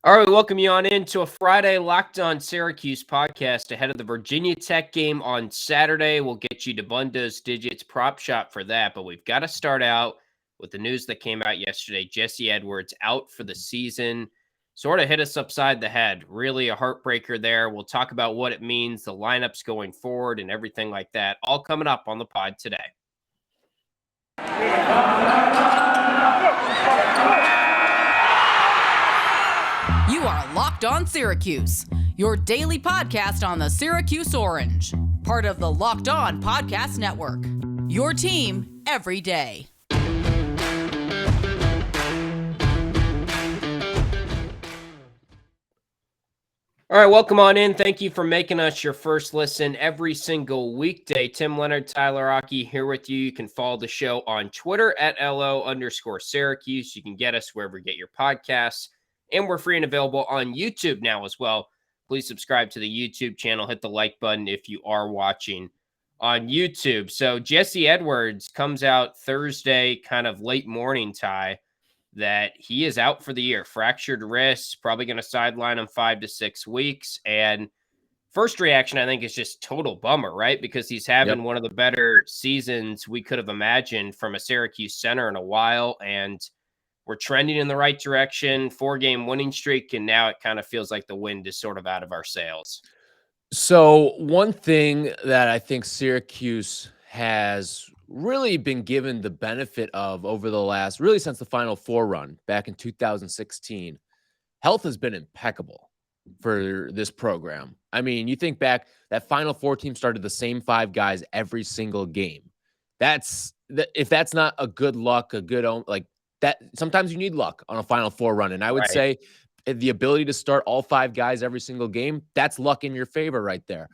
All right, welcome you on into a Friday Locked On Syracuse podcast ahead of the Virginia Tech game on Saturday. We'll get you Dabbundo's Digits prop shot for that, but we've got to start out with the news that came out yesterday. Jesse Edwards out for the season. Sort of hit us upside the head. Really a heartbreaker there. We'll talk about what it means, the lineups going forward, and everything like that. All coming up on the pod today. You are Locked On Syracuse, your daily podcast on the Syracuse Orange, part of the Locked On Podcast Network, your team every day. All right, welcome on in. Thank you for making us your first listen every single weekday. Tim Leonard, Tyler Aki here with you. You can follow the show on Twitter at LO_Syracuse. You can get us wherever you get your podcasts. And we're free and available on YouTube now as well. Please subscribe to the YouTube channel. Hit the like button if you are watching on YouTube. So Jesse Edwards comes out Thursday, kind of late morning, Ty, that he is out for the year. Fractured wrist, probably going to sideline him 5 to 6 weeks. And first reaction, I think, is just total bummer, right? Because he's having one of the better seasons we could have imagined from a Syracuse center in a while. And we're trending in the right direction, 4-game winning streak, and now it kind of feels like the wind is sort of out of our sails. So one thing that I think Syracuse has really been given the benefit of over the last, really since the Final Four run back in 2016, health has been impeccable for this program. I mean, you think back, that Final Four team started the same 5 guys every single game. If that's not a good luck, that sometimes you need luck on a Final Four run. And I would say the ability to start all 5 guys every single game, that's luck in your favor right there.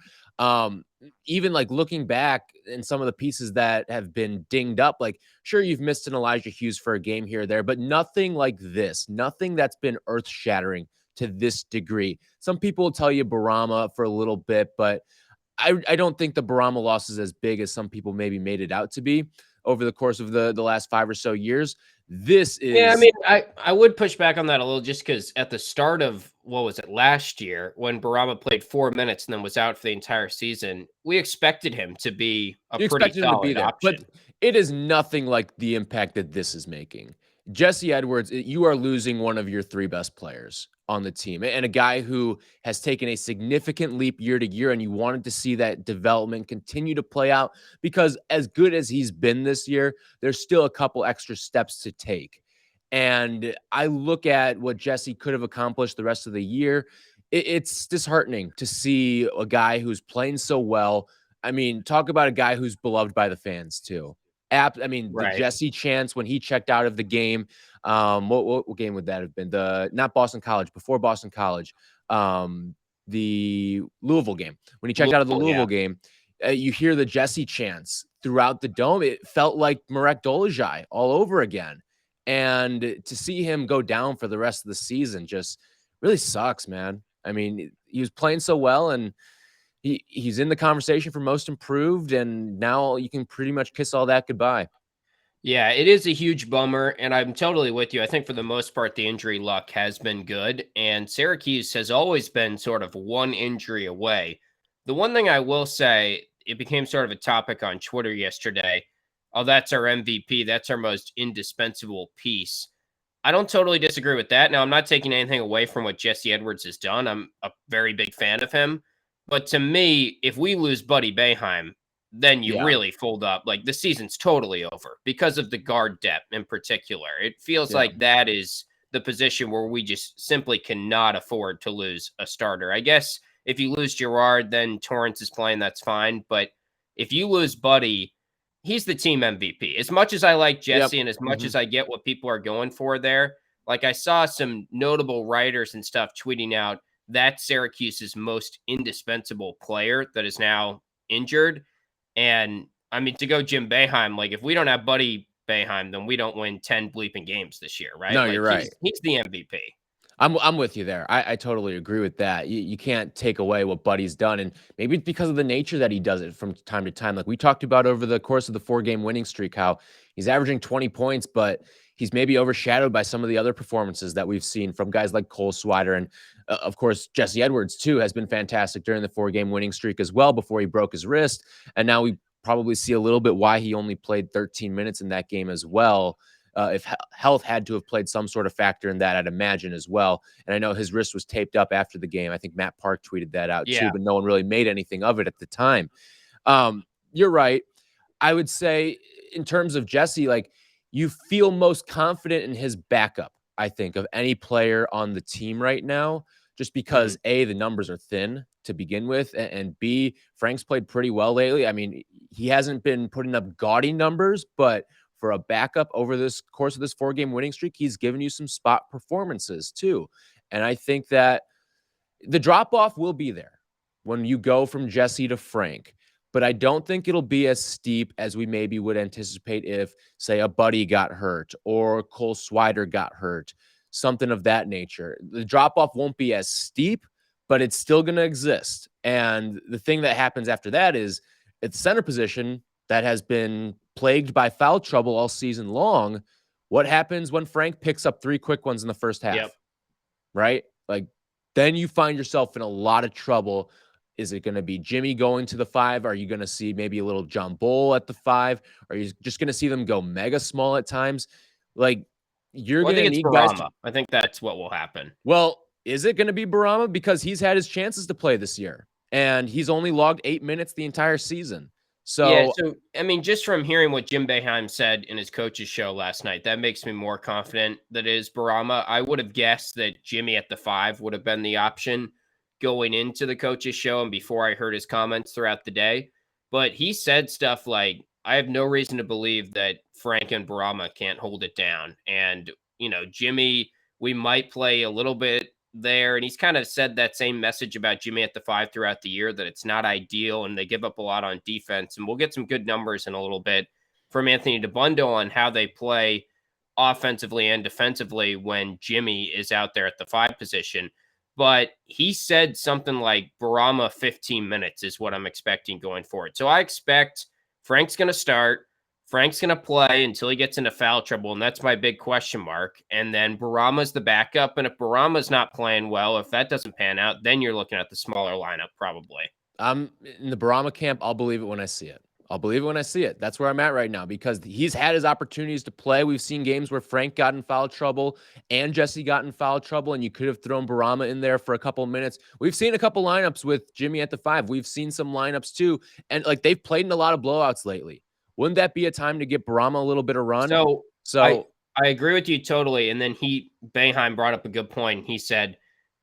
Even like looking back in some of the pieces that have been dinged up, like sure, you've missed an Elijah Hughes for a game here or there, but nothing like this, nothing that's been earth shattering to this degree. Some people will tell you Bourama for a little bit, but I don't think the Bourama loss is as big as some people maybe made it out to be over the course of the last 5 or so years. This is... Yeah, I mean, I would push back on that a little just because at the start of, what was it, last year, when Bourama played 4 minutes and then was out for the entire season, we expected him to be a pretty solid option. But it is nothing like the impact that this is making. Jesse Edwards, you are losing one of your 3 best players on the team and a guy who has taken a significant leap year to year, and you wanted to see that development continue to play out because as good as he's been this year, there's still a couple extra steps to take. And I look at what Jesse could have accomplished the rest of the year. It's disheartening to see a guy who's playing so well. I mean, talk about a guy who's beloved by the fans too. The Jesse chance when he checked out of the game. What game would that have been? Not Boston College, before Boston College. The Louisville game. When he checked out of the Louisville game, you hear the Jesse chants throughout the dome. It felt like Marek Dolezaj all over again. And to see him go down for the rest of the season just really sucks, man. I mean, he was playing so well, and he's in the conversation for most improved, and now you can pretty much kiss all that goodbye. Yeah, it is a huge bummer, and I'm totally with you. I think for the most part, the injury luck has been good, and Syracuse has always been sort of one injury away. The one thing I will say, it became sort of a topic on Twitter yesterday. Oh, that's our MVP. That's our most indispensable piece. I don't totally disagree with that. Now, I'm not taking anything away from what Jesse Edwards has done. I'm a very big fan of him. But to me, if we lose Buddy Boeheim, then you really fold up. Like, the season's totally over because of the guard depth in particular. It feels like that is the position where we just simply cannot afford to lose a starter. I guess if you lose Gerard, then Torrance is playing, that's fine. But if you lose Buddy, he's the team MVP. As much as I like Jesse and as much as I get what people are going for there, like I saw some notable writers and stuff tweeting out that Syracuse's most indispensable player that is now injured. And I mean, to go Jim Boeheim, like if we don't have Buddy Boeheim, then we don't win 10 bleeping games this year, right? No, like, you're right. He's the MVP. I'm with you there. I totally agree with that. You can't take away what Buddy's done, and maybe it's because of the nature that he does it from time to time. Like we talked about over the course of the 4-game winning streak, how he's averaging 20 points, but he's maybe overshadowed by some of the other performances that we've seen from guys like Cole Swider. And of course, Jesse Edwards too has been fantastic during the 4-game winning streak as well before he broke his wrist. And now we probably see a little bit why he only played 13 minutes in that game as well. If health had to have played some sort of factor in that, I'd imagine as well. And I know his wrist was taped up after the game. I think Matt Park tweeted that out too, but no one really made anything of it at the time. You're right. I would say in terms of Jesse, like, you feel most confident in his backup, I think, of any player on the team right now, just because A, the numbers are thin to begin with, and B, Frank's played pretty well lately. I mean, he hasn't been putting up gaudy numbers, but for a backup over this course of this 4-game winning streak, he's given you some spot performances too. And I think that the drop-off will be there when you go from Jesse to Frank. But I don't think it'll be as steep as we maybe would anticipate if, say, a Buddy got hurt or Cole Swider got hurt, something of that nature. The drop-off won't be as steep, but it's still going to exist. And the thing that happens after that is, at the center position that has been plagued by foul trouble all season long, what happens when Frank picks up 3 quick ones in the first half? Right? Like, then you find yourself in a lot of trouble. Is it going to be Jimmy going to the 5? Are you going to see maybe a little John Bull at the 5? Are you just going to see them go mega small at times? Like, you're going to need Bourama. guys. I think that's what will happen. Well, is it going to be Bourama? Because he's had his chances to play this year, and he's only logged 8 minutes the entire season. So I mean, just from hearing what Jim Boeheim said in his coach's show last night, that makes me more confident that it is Bourama. I would have guessed that Jimmy at the 5 would have been the option going into the coach's show and before I heard his comments throughout the day. But he said stuff like, I have no reason to believe that Frank and Bourama can't hold it down. And, Jimmy, we might play a little bit there. And he's kind of said that same message about Jimmy at the 5 throughout the year, that it's not ideal and they give up a lot on defense. And we'll get some good numbers in a little bit from Anthony Dabbundo on how they play offensively and defensively when Jimmy is out there at the 5 position. But he said something like Bourama 15 minutes is what I'm expecting going forward. So I expect Frank's going to start. Frank's going to play until he gets into foul trouble, and that's my big question mark. And then Bourama's the backup, and if Bourama's not playing well, if that doesn't pan out, then you're looking at the smaller lineup probably. I'm in the Bourama camp. I'll believe it when I see it. I'll believe it when I see it. That's where I'm at right now because he's had his opportunities to play. We've seen games where Frank got in foul trouble and Jesse got in foul trouble, and you could have thrown Bourama in there for a couple of minutes. We've seen a couple lineups with Jimmy at the 5. We've seen some lineups too, and like they've played in a lot of blowouts lately. Wouldn't that be a time to get Bourama a little bit of run? So I agree with you totally. And then Boeheim brought up a good point. He said,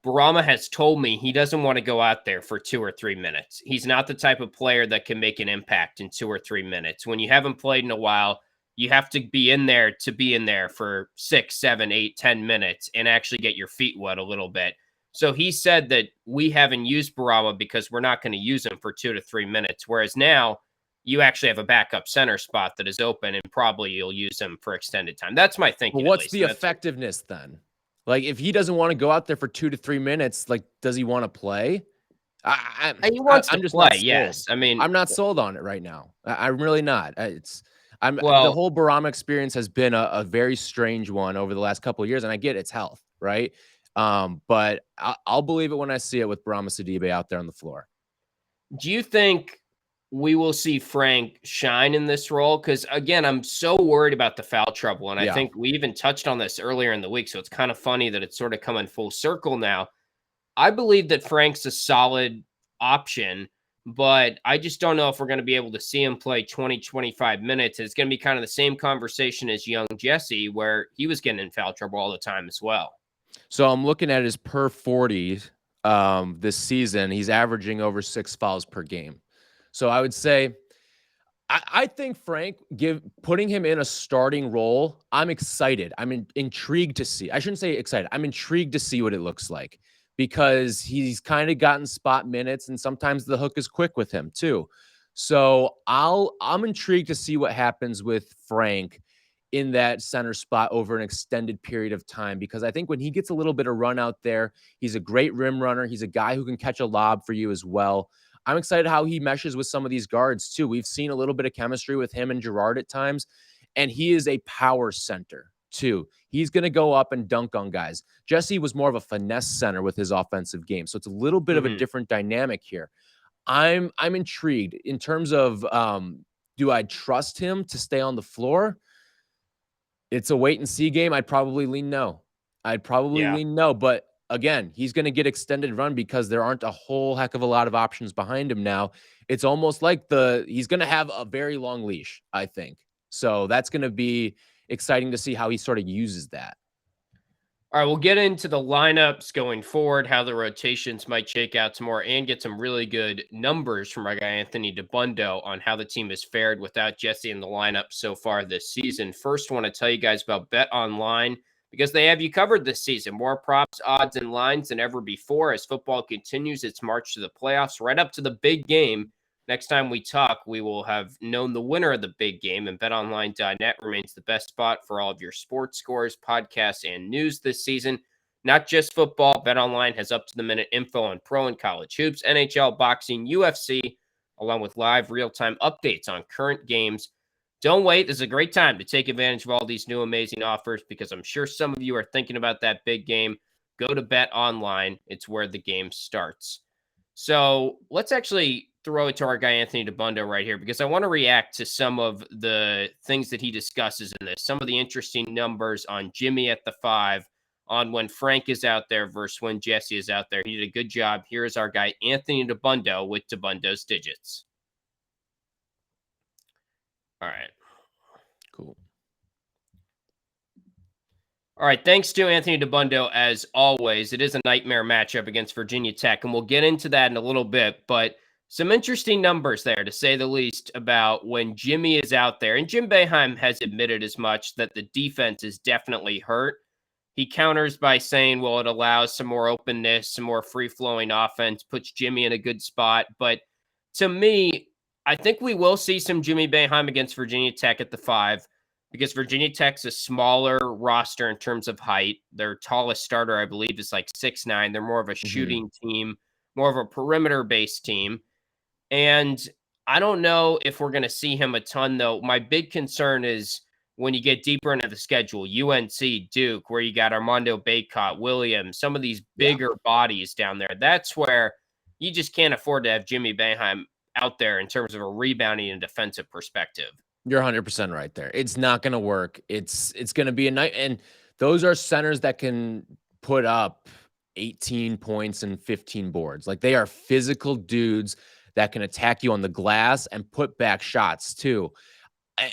Bourama has told me he doesn't want to go out there for 2 or 3 minutes. He's not the type of player that can make an impact in 2 or 3 minutes. When you haven't played in a while, you have to be in there for 6, 7, 8, 10 minutes and actually get your feet wet a little bit. So he said that we haven't used Bourama because we're not going to use him for 2 to 3 minutes. Whereas now you actually have a backup center spot that is open and probably you'll use him for extended time. That's my thinking. Well, what's the effectiveness then? Like, if he doesn't want to go out there for 2 to 3 minutes, like, does he want to play? He wants to play, yes. I mean, I'm not sold on it right now. I'm really not. The whole Bourama experience has been a very strange one over the last couple of years, and I get it's health, right? But I'll believe it when I see it with Bourama Sidibe out there on the floor. Do you think we will see Frank shine in this role? Because, again, I'm so worried about the foul trouble. And I think we even touched on this earlier in the week. So it's kind of funny that it's sort of coming full circle now. I believe that Frank's a solid option, but I just don't know if we're going to be able to see him play 20, 25 minutes. It's going to be kind of the same conversation as young Jesse, where he was getting in foul trouble all the time as well. So I'm looking at his per 40 this season. He's averaging over 6 fouls per game. So I would say, I think Frank, putting him in a starting role, I'm excited. I'm intrigued to see. I shouldn't say excited. I'm intrigued to see what it looks like because he's kind of gotten spot minutes and sometimes the hook is quick with him too. So I'm intrigued to see what happens with Frank in that center spot over an extended period of time, because I think when he gets a little bit of run out there, he's a great rim runner. He's a guy who can catch a lob for you as well. I'm excited how he meshes with some of these guards too. We've seen a little bit of chemistry with him and Gerard at times, and he is a power center. too. He's going to go up and dunk on guys. Jesse was more of a finesse center with his offensive game. So it's a little bit of a different dynamic here. I'm intrigued in terms of do I trust him to stay on the floor? It's a wait and see game. I'd probably lean no. But again, he's going to get extended run because there aren't a whole heck of a lot of options behind him now. It's almost like he's going to have a very long leash, I think. So that's going to be exciting to see how he sort of uses that. All right, we'll get into the lineups going forward, how the rotations might shake out some more, and get some really good numbers from our guy Anthony Dabbundo on how the team has fared without Jesse in the lineup so far this season. First, I want to tell you guys about Bet Online because they have you covered this season. More props, odds, and lines than ever before as football continues its march to the playoffs, right up to the big game. Next time we talk, we will have known the winner of the big game, and betonline.net remains the best spot for all of your sports scores, podcasts, and news this season. Not just football, BetOnline has up-to-the-minute info on pro and college hoops, NHL, boxing, UFC, along with live real-time updates on current games. Don't wait. This is a great time to take advantage of all these new amazing offers because I'm sure some of you are thinking about that big game. Go to BetOnline. It's where the game starts. So let's actually throw it to our guy, Anthony Dabbundo, right here, because I want to react to some of the things that he discusses in this, some of the interesting numbers on Jimmy at the 5, on when Frank is out there versus when Jesse is out there. He did a good job. Here is our guy, Anthony Dabbundo, with Dabbundo's Digits. All right. Cool. All right, thanks to Anthony Dabbundo, as always. It is a nightmare matchup against Virginia Tech, and we'll get into that in a little bit, but some interesting numbers there, to say the least, about when Jimmy is out there. And Jim Boeheim has admitted as much, that the defense is definitely hurt. He counters by saying, well, it allows some more openness, some more free-flowing offense, puts Jimmy in a good spot. But to me, I think we will see some Jimmy Boeheim against Virginia Tech at the 5, because Virginia Tech's a smaller roster in terms of height. Their tallest starter, I believe, is like 6'9". They're more of a shooting team, more of a perimeter-based team. And I don't know if we're going to see him a ton, though. My big concern is when you get deeper into the schedule, UNC, Duke, where you got Armando Bacot, Williams, some of these bigger bodies down there. That's where you just can't afford to have Jimmy Boeheim out there in terms of a rebounding and defensive perspective. You're 100% right there. It's not going to work. It's going to be a night. And those are centers that can put up 18 points and 15 boards. Like, they are physical dudes that can attack you on the glass and put back shots too.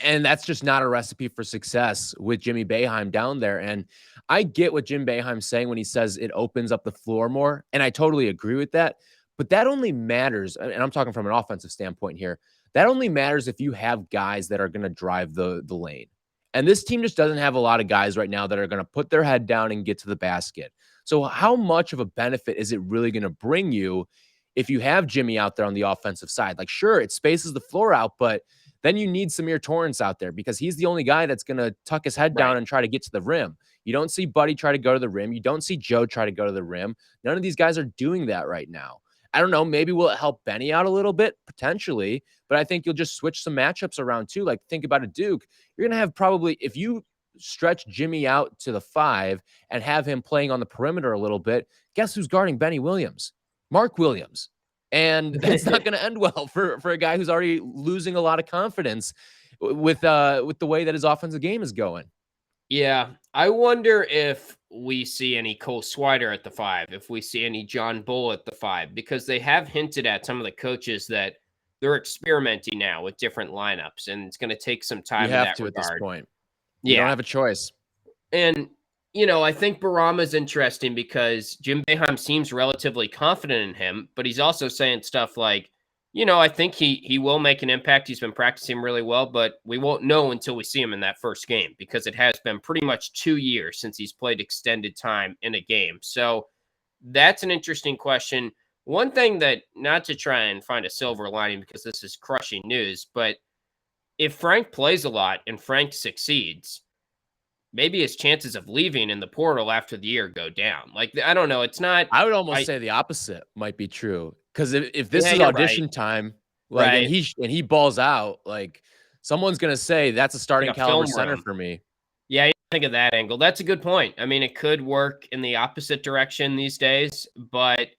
And that's just not a recipe for success with Jimmy Boeheim down there. And I get what Jim Boeheim's saying when he says it opens up the floor more. And I totally agree with that. But that only matters, and I'm talking from an offensive standpoint here, that only matters if you have guys that are going to drive the lane. And this team just doesn't have a lot of guys right now that are going to put their head down and get to the basket. So how much of a benefit is it really going to bring you if you have Jimmy out there on the offensive side? Like, sure, it spaces the floor out, but then you need Samir Torrance out there because he's the only guy that's going to tuck his head down and try to get to the rim. You don't see Buddy try to go to the rim. You don't see Joe try to go to the rim. None of these guys are doing that right now. I don't know. Maybe will it help Benny out a little bit? Potentially. But I think you'll just switch some matchups around too. Like, think about a Duke. You're going to have probably, if you stretch Jimmy out to the 5 and have him playing on the perimeter a little bit, guess who's guarding Benny Williams? Mark Williams. And that's not going to end well for a guy who's already losing a lot of confidence with the way that his offensive game is going. Yeah, I wonder if we see any Cole Swider at the 5, if we see any John Bull at the 5, because they have hinted at, some of the coaches, that they're experimenting now with different lineups, and it's going to take some time. You have to regard. At this point. You don't have a choice. And I think Bourama is interesting because Jim Boeheim seems relatively confident in him, but he's also saying stuff like, I think he will make an impact. He's been practicing really well, but we won't know until we see him in that first game because it has been pretty much 2 years since he's played extended time in a game. So that's an interesting question. One thing that, not to try and find a silver lining because this is crushing news, but if Frank plays a lot and Frank succeeds, maybe his chances of leaving in the portal after the year go down. Like, I don't know. It's not. I would almost say the opposite might be true. Because if this is audition time, like, and he balls out, like, someone's gonna say that's a starting caliber center for me. Yeah, Think of that angle. That's a good point. I mean, it could work in the opposite direction these days, but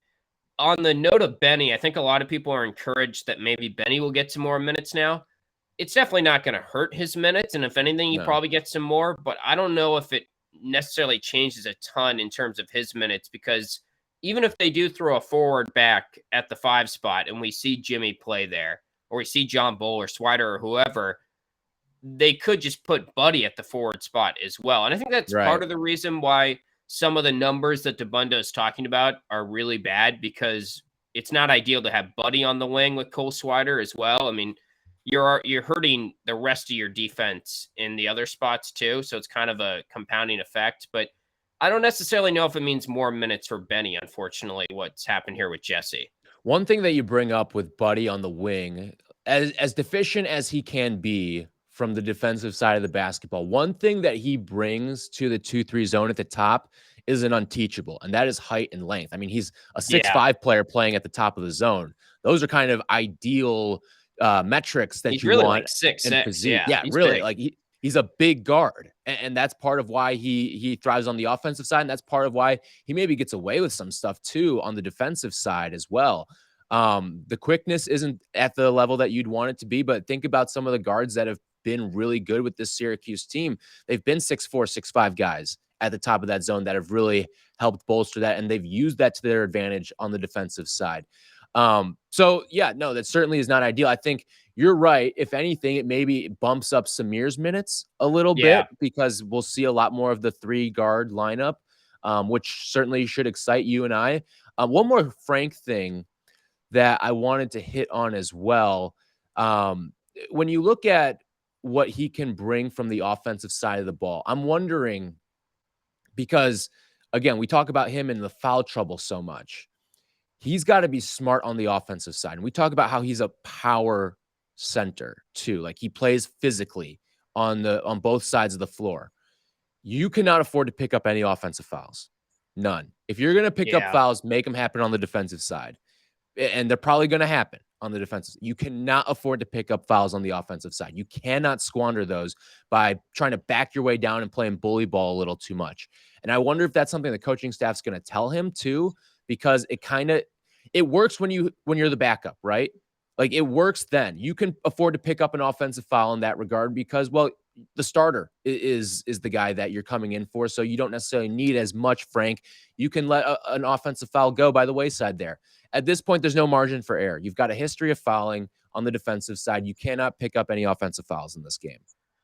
on the note of Benny, I think a lot of people are encouraged that maybe Benny will get some more minutes now. It's definitely not going to hurt his minutes, and if anything, he No. probably gets some more, but I don't know if it necessarily changes a ton in terms of his minutes, because even if they do throw a forward back at the 5 spot and we see Jimmy play there, or we see John Bull or Swider or whoever, they could just put Buddy at the forward spot as well. And I think that's part Right. of the reason why some of the numbers that Dabbundo is talking about are really bad, because it's not ideal to have Buddy on the wing with Cole Swider as well. I mean, you're hurting the rest of your defense in the other spots too, so it's kind of a compounding effect. But I don't necessarily know if it means more minutes for Benny, unfortunately, what's happened here with Jesse. One thing that you bring up with Buddy on the wing, as deficient as he can be from the defensive side of the basketball, one thing that he brings to the 2-3 zone at the top is an unteachable, and that is height and length. I mean, he's a Yeah, 6'5" player playing at the top of the zone. Those are kind of ideal metrics that he's you really want like 6'6". in physique. Yeah, Yeah, he's really. big. Like he's a big guard, and that's part of why he thrives on the offensive side, and that's part of why he maybe gets away with some stuff too on the defensive side as well. The quickness isn't at the level that you'd want it to be, but think about some of the guards that have been really good with this Syracuse team. They've been 6'4", 6'5" guys at the top of that zone that have really helped bolster that, and they've used that to their advantage on the defensive side. So yeah, no, that certainly is not ideal. I think you're right. If anything, it maybe bumps up Samir's minutes a little Yeah, bit, because we'll see a lot more of the 3-guard lineup, which certainly should excite you and I. One more Frank thing that I wanted to hit on as well. When you look at what he can bring from the offensive side of the ball, I'm wondering, because again, we talk about him in the foul trouble so much. He's got to be smart on the offensive side. And we talk about how he's a power center too. Like he plays physically on both sides of the floor. You cannot afford to pick up any offensive fouls. None. If you're going to pick up yeah. fouls, make them happen on the defensive side. And they're probably going to happen on the defensive. You cannot afford to pick up fouls on the offensive side. You cannot squander those by trying to back your way down and playing bully ball a little too much. And I wonder if that's something the coaching staff's going to tell him too, because it works when you're the backup, right? Like it works then. You can afford to pick up an offensive foul in that regard because, well, the starter is the guy that you're coming in for. So you don't necessarily need as much, Frank. You can let an offensive foul go by the wayside there. At this point, there's no margin for error. You've got a history of fouling on the defensive side. You cannot pick up any offensive fouls in this game.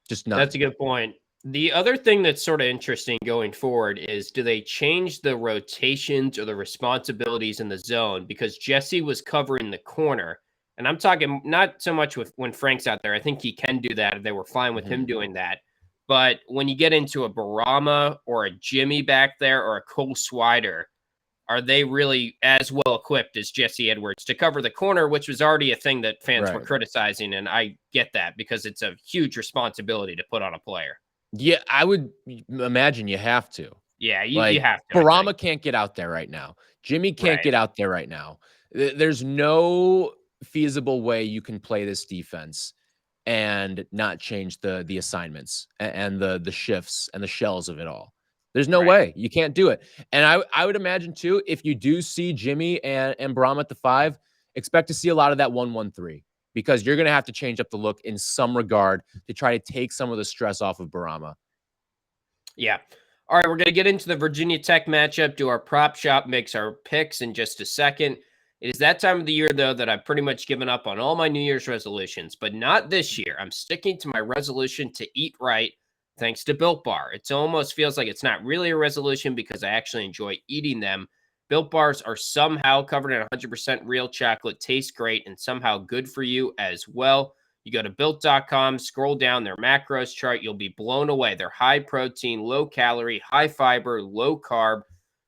Just none. That's a good point. The other thing that's sort of interesting going forward is, do they change the rotations or the responsibilities in the zone? Because Jesse was covering the corner, and I'm talking not so much with when Frank's out there. I think he can do that. They were fine with him doing that. But when you get into a Bourama or a Jimmy back there or a Cole Swider, are they really as well equipped as Jesse Edwards to cover the corner, which was already a thing that fans were Right. criticizing? And I get that, because it's a huge responsibility to put on a player. Yeah, I would imagine you have to. Yeah, you Like, have to, I think. Bourama can't get out there right now. Jimmy can't Right. get out there right now. There's no feasible way you can play this defense and not change the assignments and the shifts and the shells of it all. There's no Right. way. You can't do it. And I would imagine too, if you do see Jimmy and Bourama at the 5, expect to see a lot of that 1-1-3, because you're going to have to change up the look in some regard to try to take some of the stress off of Bourama. Yeah. All right, we're going to get into the Virginia Tech matchup, do our prop shop, makes our picks in just a second. It is that time of the year, though, that I've pretty much given up on all my New Year's resolutions, but not this year. I'm sticking to my resolution to eat right, thanks to Built Bar. It almost feels like it's not really a resolution because I actually enjoy eating them. Built Bars are somehow covered in 100% real chocolate, taste great, and somehow good for you as well. You go to built.com, scroll down their macros chart, you'll be blown away. They're high protein, low calorie, high fiber, low carb.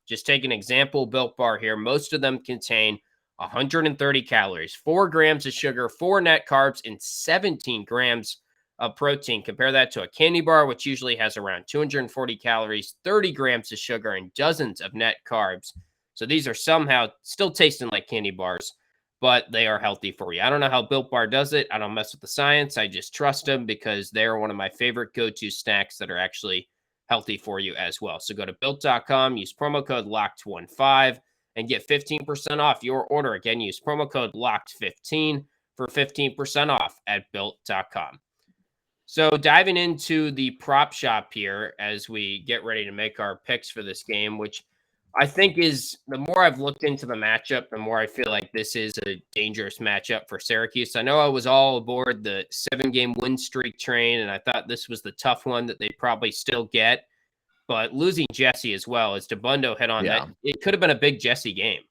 Just take an example Built Bar here. Most of them contain 130 calories, 4 grams of sugar, 4 net carbs, and 17 grams of protein. Compare that to a candy bar, which usually has around 240 calories, 30 grams of sugar, and dozens of net carbs. So these are somehow still tasting like candy bars, but they are healthy for you. I don't know how Built Bar does it. I don't mess with the science. I just trust them because they're one of my favorite go-to snacks that are actually healthy for you as well. So go to built.com, use promo code LOCKED15 and get 15% off your order. Again, use promo code LOCKED15 for 15% off at built.com. So diving into the prop shop here as we get ready to make our picks for this game, which I think is the more I've looked into the matchup, the more I feel like this is a dangerous matchup for Syracuse. I know I was all aboard the 7-game win streak train, and I thought this was the tough one that they probably still get. But losing Jesse as well, as Dabbundo hit on that, it could have been a big Jesse game.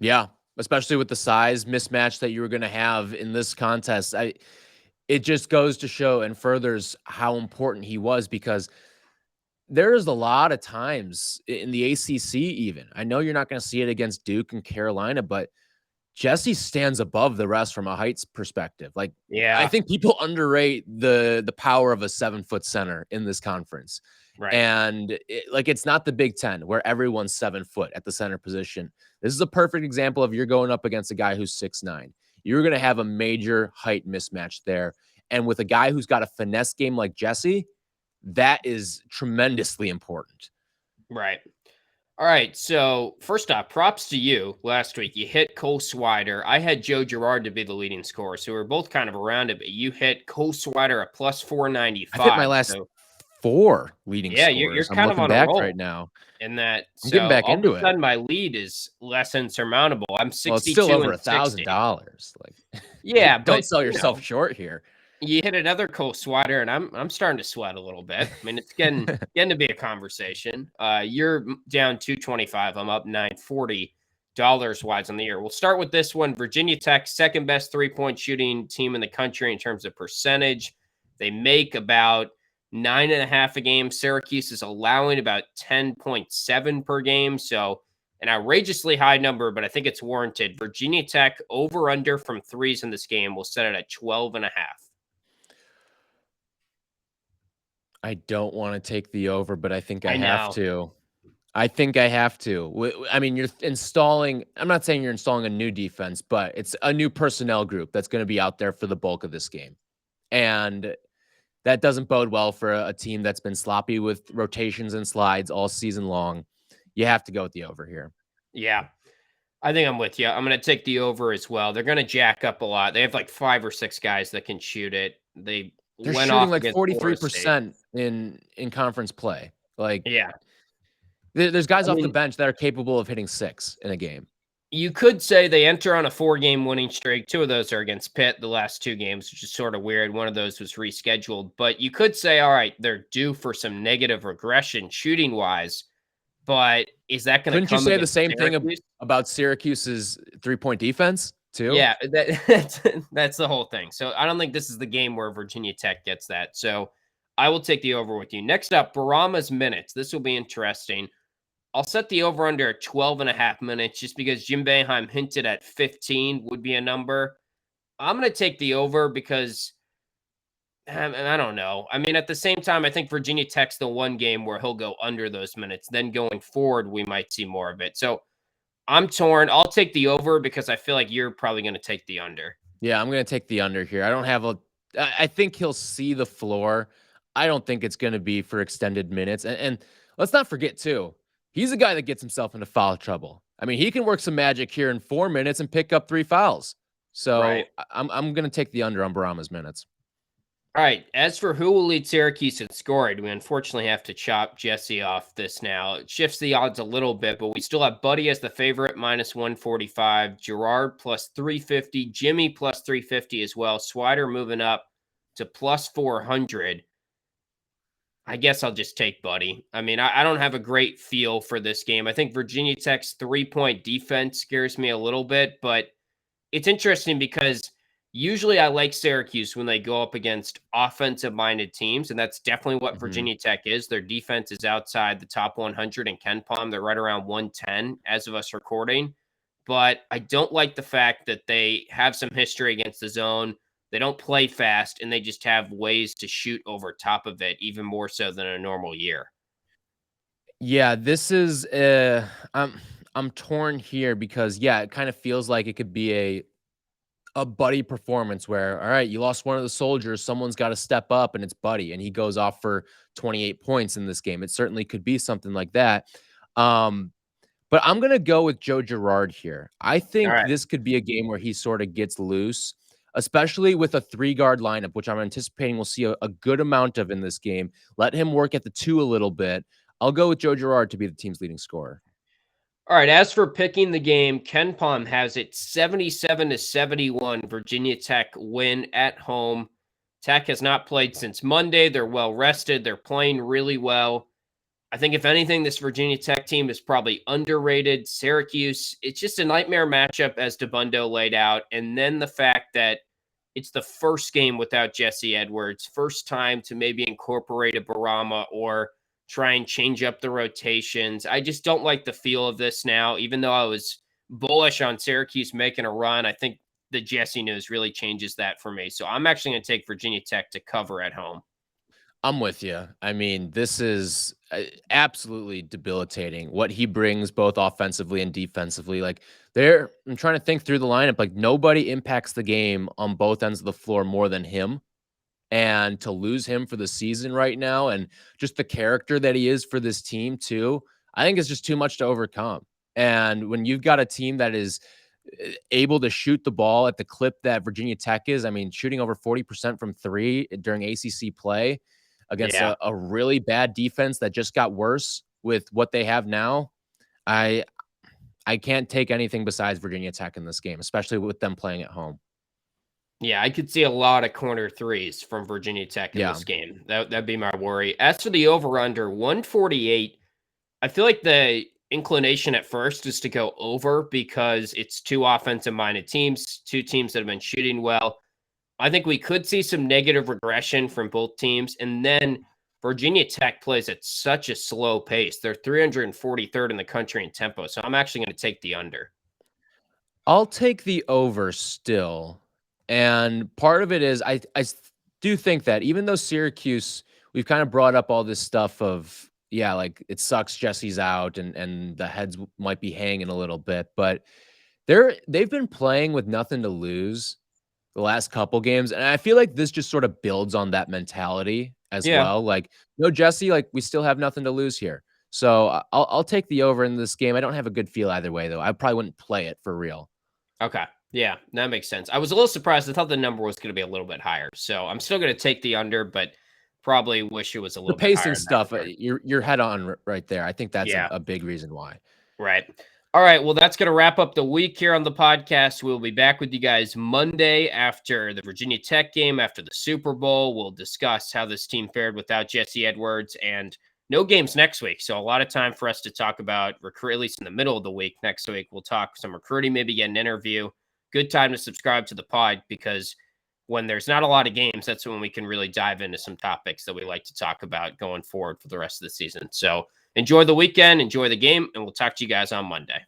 Yeah, especially with the size mismatch that you were going to have in this contest. It just goes to show and furthers how important he was, because there's a lot of times in the ACC even. I know you're not going to see it against Duke and Carolina, but Jesse stands above the rest from a heights perspective. Like, Yeah, I think people underrate the power of a 7-foot center in this conference. right. And it's not the Big Ten where everyone's 7 foot at the center position. This is a perfect example of you're going up against a guy who's 6'9". You're going to have a major height mismatch there. And with a guy who's got a finesse game like Jesse, that is tremendously important. Right. All right. So first off, props to you. Last week, you hit Cole Swider. I had Joe Girard to be the leading scorer, so we are both kind of around it. But you hit Cole Swider at plus 495. I hit my last 4 leading scores. You're I'm kind of on back a roll right now. in that. I'm getting back all into of a sudden, my lead is less insurmountable. I'm 62 it's still over $1,000. Like, yeah, don't sell yourself short here. You hit another Cole Swider, and I'm starting to sweat a little bit. I mean, it's getting to be a conversation. You're down 225. I'm up $940 wise on the year. We'll start with this one. Virginia Tech, second best 3-point shooting team in the country in terms of percentage. They make about 9.5 a game. Syracuse is allowing about 10.7 per game. So an outrageously high number, but I think it's warranted. Virginia Tech over under from threes in this game. We'll set it at 12.5. I don't want to take the over, but I think I have to. I think I have to. I mean, you're installing, I'm not saying you're installing a new defense, but it's a new personnel group that's going to be out there for the bulk of this game. And that doesn't bode well for a team that's been sloppy with rotations and slides all season long. You have to go with the over here. Yeah, I think I'm with you. I'm going to take the over as well. They're going to jack up a lot. They have like 5 or 6 guys that can shoot it. They're shooting off like 43% in conference play. Like, yeah, there's guys off the bench that are capable of hitting 6 in a game. You could say they enter on a 4-game winning streak. 2 of those are against Pitt, the last 2 games, which is sort of weird. One of those was rescheduled. But you could say, all right, they're due for some negative regression shooting wise. But is that going to come? Couldn't you say the same thing about Syracuse's 3-point defense too? Yeah, that's the whole thing. So I don't think this is the game where Virginia Tech gets that. So I will take the over with you. Next up, Bourama's minutes. This will be interesting. I'll set the over under 12.5 minutes just because Jim Boeheim hinted at 15 would be a number. I'm going to take the over because I don't know. I mean, at the same time, I think Virginia Tech's the one game where he'll go under those minutes. Then going forward, we might see more of it. So I'm torn. I'll take the over because I feel like you're probably going to take the under. Yeah, I'm going to take the under here. I think he'll see the floor. I don't think it's going to be for extended minutes. And let's not forget too, he's a guy that gets himself into foul trouble. I mean, he can work some magic here in 4 minutes and pick up 3 fouls. So right. I'm going to take the under on Bourama's minutes. All right. As for who will lead Syracuse in scoring, we unfortunately have to chop Jesse off this now. It shifts the odds a little bit, but we still have Buddy as the favorite, minus 145. Girard plus 350. Jimmy plus 350 as well. Swider moving up to plus 400. I guess I'll just take Buddy. I mean, I don't have a great feel for this game. I think Virginia Tech's 3-point defense scares me a little bit, but it's interesting because usually I like Syracuse when they go up against offensive-minded teams, and that's definitely what Virginia Tech is. Their defense is outside the top 100 in KenPom. They're right around 110 as of us recording. But I don't like the fact that they have some history against the zone. They don't play fast, and they just have ways to shoot over top of it, even more so than a normal year. Yeah, this is I'm torn here because, yeah, it kind of feels like it could be a a Buddy performance where, all right, you lost one of the soldiers, someone's got to step up, and it's Buddy, and he goes off for 28 points in this game. It certainly could be something like that. But I'm going to go with Joe Girard here. I All think right. this could be a game where he sort of gets loose, especially with a 3-guard lineup, which I'm anticipating we'll see a good amount of in this game. Let him work at the 2 a little bit. I'll go with Joe Girard to be the team's leading scorer. All right. As for picking the game, Ken Palm has it 77-71. Virginia Tech win at home. Tech has not played since Monday. They're well rested. They're playing really well. I think if anything, this Virginia Tech team is probably underrated. Syracuse, it's just a nightmare matchup as Dabbundo laid out. And then the fact that it's the first game without Jesse Edwards, first time to maybe incorporate a Bourama or try and change up the rotations. I just don't like the feel of this now, even though I was bullish on Syracuse making a run. I think the Jesse news really changes that for me. So I'm actually going to take Virginia Tech to cover at home. I'm with you. I mean, this is absolutely debilitating what he brings both offensively and defensively. Like I'm trying to think through the lineup. Like nobody impacts the game on both ends of the floor more than him. And to lose him for the season right now and just the character that he is for this team too, I think it's just too much to overcome. And when you've got a team that is able to shoot the ball at the clip that Virginia Tech is, I mean, shooting over 40% from 3 during ACC play against a really bad defense that just got worse with what they have now, I can't take anything besides Virginia Tech in this game, especially with them playing at home. Yeah, I could see a lot of corner threes from Virginia Tech in this game. That'd be my worry. As for the over-under, 148, I feel like the inclination at first is to go over because it's 2 offensive-minded teams, 2 teams that have been shooting well. I think we could see some negative regression from both teams. And then Virginia Tech plays at such a slow pace. They're 343rd in the country in tempo. So I'm actually going to take the under. I'll take the over still. And part of it is I do think that even though Syracuse, we've kind of brought up all this stuff of, yeah, like it sucks Jesse's out and the heads might be hanging a little bit, but they've been playing with nothing to lose the last couple games. And I feel like this just sort of builds on that mentality as well. Like, no, Jesse, like we still have nothing to lose here. So I'll take the over in this game. I don't have a good feel either way, though. I probably wouldn't play it for real. Okay. Yeah, that makes sense. I was a little surprised. I thought the number was going to be a little bit higher. So I'm still going to take the under, but probably wish it was a little bit higher. The pacing stuff, you're head on right there. I think that's a big reason why. Right. All right. Well, that's going to wrap up the week here on the podcast. We'll be back with you guys Monday after the Virginia Tech game, after the Super Bowl. We'll discuss how this team fared without Jesse Edwards, and no games next week. So a lot of time for us to talk about recruit, at least in the middle of the week. Next week, we'll talk some recruiting, maybe get an interview. Good time to subscribe to the pod because when there's not a lot of games, that's when we can really dive into some topics that we like to talk about going forward for the rest of the season. So enjoy the weekend, enjoy the game, and we'll talk to you guys on Monday.